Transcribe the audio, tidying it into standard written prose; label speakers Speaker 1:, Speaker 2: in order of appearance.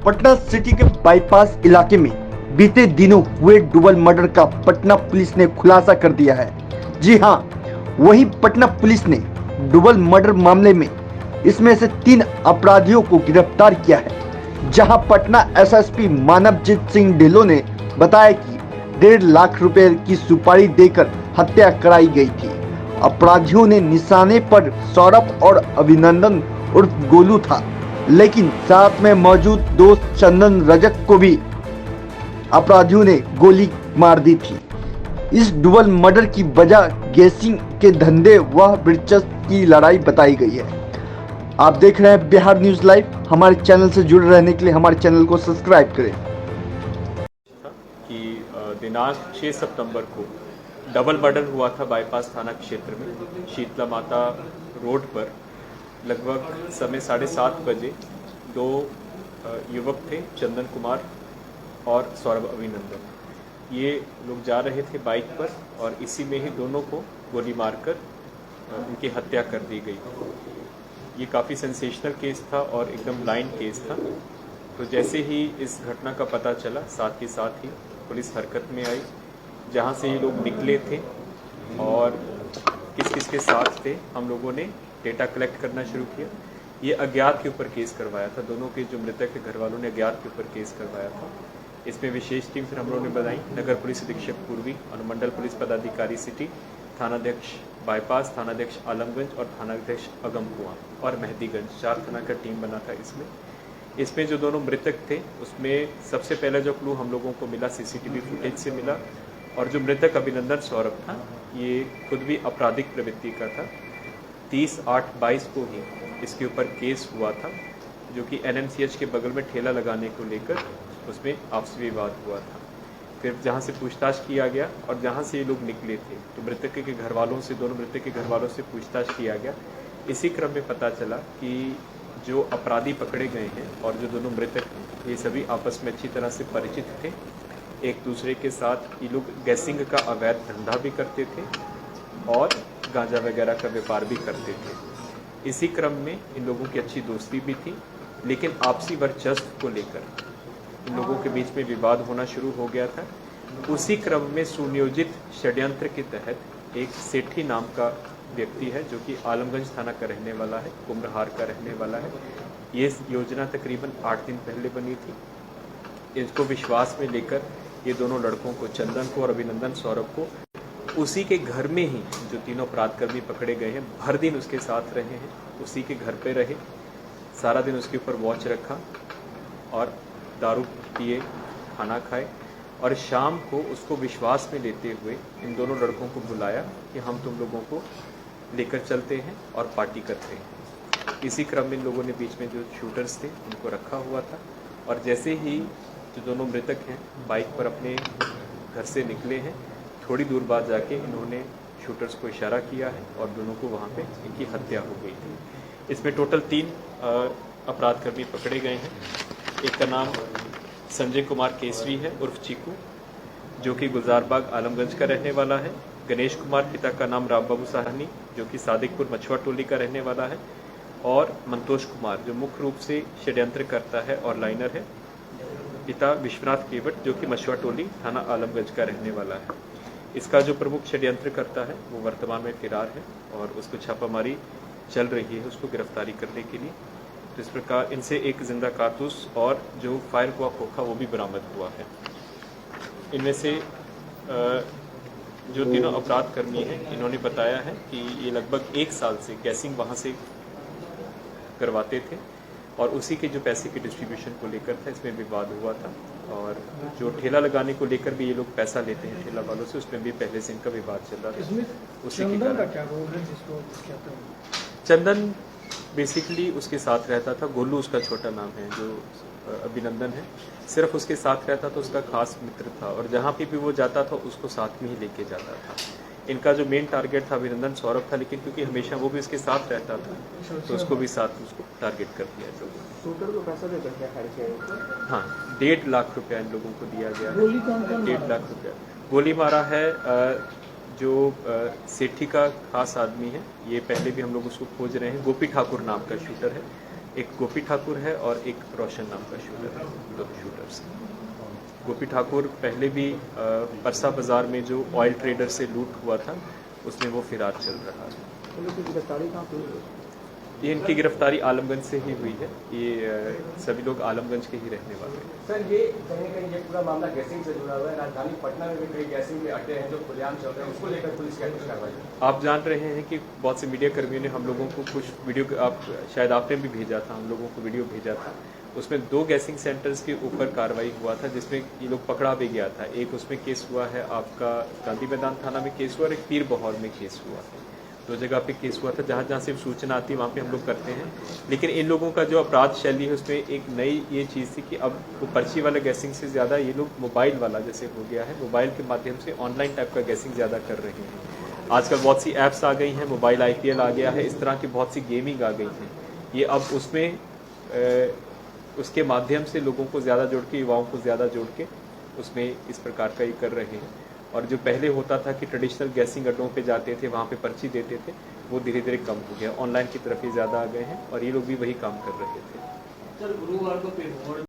Speaker 1: Patna city के bypass इलाके में बीते दिनों हुए डबल मर्डर का पटना पुलिस ने खुलासा कर दिया है। जी हां, वही पटना पुलिस ने डबल मर्डर मामले में इसमें से 3 अपराधियों को गिरफ्तार किया है। जहां पटना एसएसपी मानवजीत सिंह ढिल्लों ने बताया कि 1.5 लाख रुपए की सुपारी देकर हत्या कराई गई थी। अपराधियों ने निशाने पर सौरभ और अभिनंदन उर्फ गोलू था, लेकिन साथ में मौजूद दोस्त चंदन रजक को भी अपराधियों ने गोली मार दी थी। इस डबल मर्डर की वजह गैसिंग के धंधे व वर्चस्व की लड़ाई बताई गई है। आप देख रहे हैं बिहार न्यूज लाइव। हमारे चैनल से जुड़े रहने के लिए हमारे चैनल को सब्सक्राइब करें।
Speaker 2: कि दिनांक 6 सितंबर को डबल मर्डर हुआ था बाईपास थाना क्षेत्र में शीतला माता रोड पर। लगभग समय 7:30 बजे 2 युवक थे, चंदन कुमार और सौरभ अभिनंदन। ये लोग जा रहे थे बाइक पर और इसी में ही दोनों को गोली मारकर उनकी हत्या कर दी गई। ये काफ़ी सेंसेशनल केस था और एकदम ब्लाइंड केस था। तो जैसे ही इस घटना का पता चला, साथ ही पुलिस हरकत में आई। जहाँ से ये लोग निकले थे और किस किस के साथ थे, हम लोगों ने डेटा कलेक्ट करना शुरू किया। ये अज्ञात के ऊपर केस करवाया था। दोनों के जो मृतक के घर वालों ने अज्ञात के ऊपर केस करवाया था। इसमें विशेष टीम फिर हम लोगों ने बनाई। नगर पुलिस अधीक्षक पूर्वी, अनुमंडल पुलिस पदाधिकारी सिटी, थानाध्यक्ष बाईपास, थानाध्यक्ष आलमगंज और थानाध्यक्ष अगमकुआं और मेहदीगंज, 4 थाना का टीम बना था। इसमें जो दोनों मृतक थे उसमें सबसे पहला जो क्लू हम लोगों को मिला सीसीटीवी फुटेज से मिला। और जो मृतक अभिनंदन सौरभ था, ये खुद भी आपराधिक प्रवृत्ति का था। 30/8/22 को ही इसके ऊपर केस हुआ था, जो कि NMCH के बगल में ठेला लगाने को लेकर उसमें आपसी विवाद हुआ था। फिर जहाँ से पूछताछ किया गया और जहाँ से ये लोग निकले थे, तो मृतक के घर वालों से, दोनों मृतक के घर वालों से पूछताछ किया गया। इसी क्रम में पता चला कि जो अपराधी पकड़े गए हैं और जो दोनों मृतक हैं, ये सभी आपस में अच्छी तरह से परिचित थे। एक दूसरे के साथ ये लोग गैसिंग का अवैध धंधा भी करते थे और गांजा वगैरह का व्यापार भी करते थे। इसी क्रम में इन लोगों की अच्छी दोस्ती भी थी, लेकिन आपसी वर्चस्व को लेकर इन लोगों के बीच में विवाद होना शुरू हो गया था। उसी क्रम में सुनियोजित षड्यंत्र के तहत एक सेठी नाम का व्यक्ति है, जो कि आलमगंज थाना का रहने वाला है, कुम्रहार का रहने वाला है। ये योजना तकरीबन 8 दिन पहले बनी थी। इसको विश्वास में लेकर ये दोनों लड़कों को, चंदन को और अभिनंदन सौरभ को, उसी के घर में ही जो तीनों अपराधकर्मी पकड़े गए हैं, भर दिन उसके साथ रहे हैं, उसी के घर पे रहे, सारा दिन उसके ऊपर वॉच रखा और दारू पिए, खाना खाए और शाम को उसको विश्वास में लेते हुए इन दोनों लड़कों को बुलाया कि हम तुम लोगों को लेकर चलते हैं और पार्टी करते हैं। इसी क्रम में इन लोगों ने बीच में जो शूटर्स थे उनको रखा हुआ था और जैसे ही जो दोनों मृतक हैं बाइक पर अपने घर से निकले हैं, थोड़ी दूर बाद जाके इन्होंने शूटर्स को इशारा किया है और दोनों को वहाँ पे इनकी हत्या हो गई थी। इसमें टोटल 3 अपराधकर्मी पकड़े गए हैं। एक का नाम संजय कुमार केसरी है उर्फ चीकू, जो कि गुलजारबाग आलमगंज का रहने वाला है। गणेश कुमार, पिता का नाम राम बाबू साहनी, जो कि सादिकपुर मछुआ टोली का रहने वाला है। और मंतोष कुमार, जो मुख्य रूप से षड्यंत्र करता है और लाइनर है, पिता विश्वनाथ केवट, जो कि मछुआ टोली थाना आलमगंज का रहने वाला है। इसका जो प्रमुख षड्यंत्र करता है वो वर्तमान में फरार है और उसको छापामारी चल रही है उसको गिरफ्तारी करने के लिए। तो इस प्रकार इनसे एक जिंदा कारतूस और जो फायर हुआ खोखा वो भी बरामद हुआ है। इनमें से जो तीनों अपराधकर्मी हैं, इन्होंने बताया है कि ये लगभग 1 साल से गैसिंग वहाँ से करवाते थे और उसी के जो पैसे की डिस्ट्रीब्यूशन को लेकर था, इसमें विवाद हुआ था। और जो ठेला लगाने को लेकर भी ये लोग पैसा लेते हैं ठेला वालों से, उसमें भी पहले से इनका विवाद चल रहा था। उसी के कारण चंदन बेसिकली उसके साथ रहता था। गोलू उसका छोटा नाम है, जो अभिनंदन है, सिर्फ उसके साथ रहता था, उसका खास मित्र था और जहाँ पे भी वो जाता था उसको साथ में ही लेके जाता था। इनका जो मेन टारगेट था अभिनंदन सौरभ था, लेकिन क्योंकि हमेशा वो भी उसके साथ रहता था तो उसको भी साथ उसको टारगेट कर दिया। शूटर को पैसा देकर क्या खर्च? हाँ, 1.5 लाख रुपया इन लोगों को दिया गया है। 1.5 लाख रुपया गोली मारा है। जो सेठी का खास आदमी है, ये पहले भी हम लोग उसको खोज रहे हैं, गोपी ठाकुर नाम का शूटर है। एक गोपी ठाकुर है और एक रोशन नाम का शूटर है, दो शूटर्स। गोपी ठाकुर पहले भी परसा बाजार में जो ऑयल ट्रेडर से लूट हुआ था उसमें वो फिरार चल रहा है। ये इनकी गिरफ्तारी आलमगंज से ही हुई है। ये सभी लोग आलमगंज के ही रहने वाले हैं।
Speaker 3: सर, ये कहीं ना कहीं ये पूरा मामला गैसिंग से जुड़ा हुआ है। राजधानी पटना में भी कई गैसिंग के अड्डे हैं जो खुलेआम चल रहे हैं, उसको लेकर पुलिस क्या कुछ कार्रवाई?
Speaker 2: आप जान रहे हैं कि बहुत से मीडिया कर्मियों ने हम लोगों को कुछ वीडियो, आप शायद आपने भी भेजा था, हम लोगों को वीडियो भेजा था। उसमें 2 गैसिंग सेंटर्स के ऊपर कार्रवाई हुआ था जिसमें ये लोग पकड़ा भी गया था। एक उसमें केस हुआ है आपका गांधी मैदान थाना में केस हुआ और एक पीर बहौर में केस हुआ है। 2 जगह पे केस हुआ था। जहाँ जहाँ से सूचना आती है वहाँ पे हम लोग करते हैं। लेकिन इन लोगों का जो अपराध शैली है उसमें एक नई ये चीज़ थी कि अब वो पर्ची वाला गैसिंग से ज़्यादा ये लोग मोबाइल वाला जैसे हो गया है, मोबाइल के माध्यम से ऑनलाइन टाइप का गैसिंग ज़्यादा कर रहे हैं। आजकल बहुत सी ऐप्स आ गई हैं, मोबाइल IPL आ गया है, इस तरह की बहुत सी गेमिंग आ गई हैं। ये अब उसमें उसके माध्यम से लोगों को ज़्यादा जोड़ के, युवाओं को ज़्यादा जोड़ के उसमें इस प्रकार का ये कर रहे हैं। और जो पहले होता था कि ट्रेडिशनल गैसिंग अड्डों पे जाते थे, वहाँ पे पर्ची देते थे, वो धीरे धीरे कम हो गया। ऑनलाइन की तरफ ही ज़्यादा आ गए हैं और ये लोग भी वही काम कर रहे थे।
Speaker 3: सर, गुरुवार को